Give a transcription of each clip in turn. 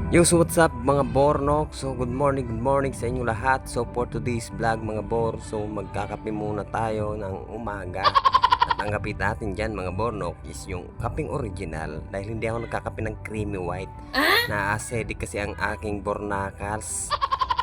Yo, so what's up mga Bornok? So good morning sa inyo lahat. So for today's vlog mga Bor, so magkakape muna tayo ng umaga. At ang kape natin dyan mga Bornok is yung kapeng original. Dahil hindi ako nagkakape ng creamy white. Na-acidic kasi ang aking bornacals.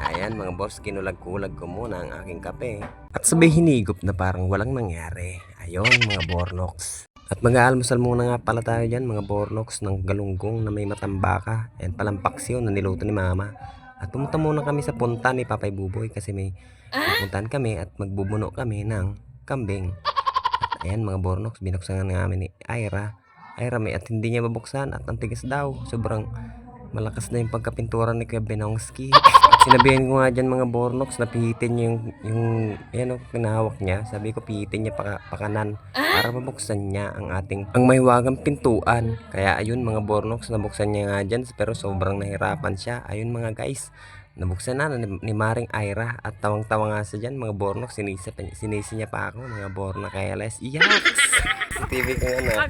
Ayan mga boss, kinulag-kulag ko muna ang aking kape. At sabay hinigop na parang walang nangyari. Ayun mga Bornoks. At mag-aalmusal muna nga pala tayo dyan mga Bornoks ng galunggong na may matambaka and palampaksyo na niluto ni mama. At pumunta muna kami sa punta ni Papay Buboy kasi may pupuntahan kami at magbubuno kami ng kambing. At ayan mga Bornoks, binuksan nga namin ni Ira. Ira may at hindi niya mabuksan at ang tigas daw. Sobrang malakas na yung pagkapintura ni Kuya Benongski. Sinabihan ko nga dyan mga Bornoks na pihitin niya yung yan o, pinahawak niya. Sabi ko pihitin niya pakanan para mabuksan niya ang mahiwagang pintuan. Kaya ayun mga Bornoks, nabuksan niya nga dyan pero sobrang nahirapan siya. Ayun mga guys, nabuksan na ni Maring Ira at tawang-tawa nga siya dyan mga Bornoks. Sinisi niya pa ako mga Borna kaya les. Yaks! TV ko nga na.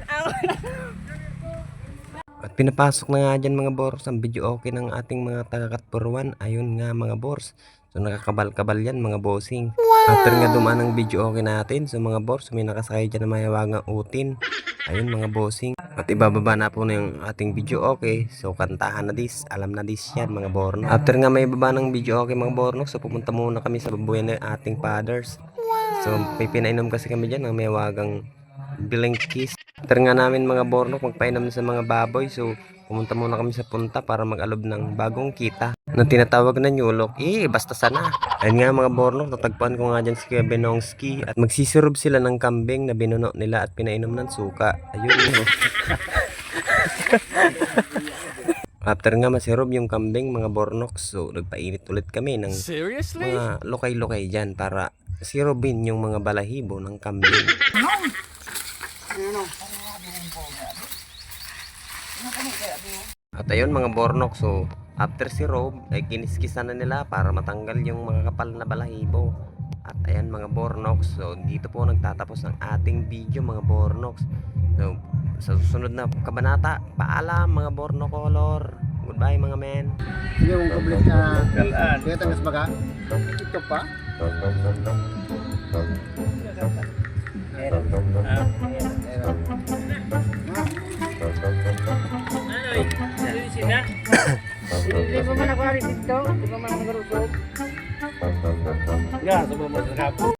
At pinapasok na nga dyan mga bors ang video okay ng ating mga taga-Katpuruan. Ayun nga mga bors. So nakakabal-kabal yan mga bossing. After nga dumaan ang video okay natin. So mga bors, may nakasakay dyan na mahiwagang utin. Ayun mga bossing. At ibababa na po na yung ating video okay. So kantahan na dis. Alam na dis yan mga borno. After nga may baba ng video okay mga borno. So pupunta muna kami sa babuyan ng ating fathers. So may pinainom kasi kami dyan ng mahiwagang bilang kiss. After nga namin mga Bornok magpainom sa mga baboy, so pumunta muna kami sa punta para mag-alob ng bagong kita na tinatawag na nyulok. Basta sana. Ayun nga mga Bornok, natagpuan ko nga dyan si Kuya Benongski at magsisirob sila ng kambing na binuno nila at pinainom ng suka. Ayun yun. After nga masirob yung kambing mga Bornok, so nagpainit ulit kami ng mga lokay-lokay dyan para sirobin yung mga balahibo ng kambing. At ayun mga Bornok, so after si Rob ay kiniskisan na nila para matanggal yung mga kapal na balahibo. At ayan mga Bornok, so dito po nagtatapos ang ating video mga Bornok. So sa susunod na kabanata, paalam mga Bornok color. Goodbye mga men. Yung kublit na kaya tangas baga. Ito pa. Di ba man ako dito? Di ba man ako nagurusog? Nga, sa mga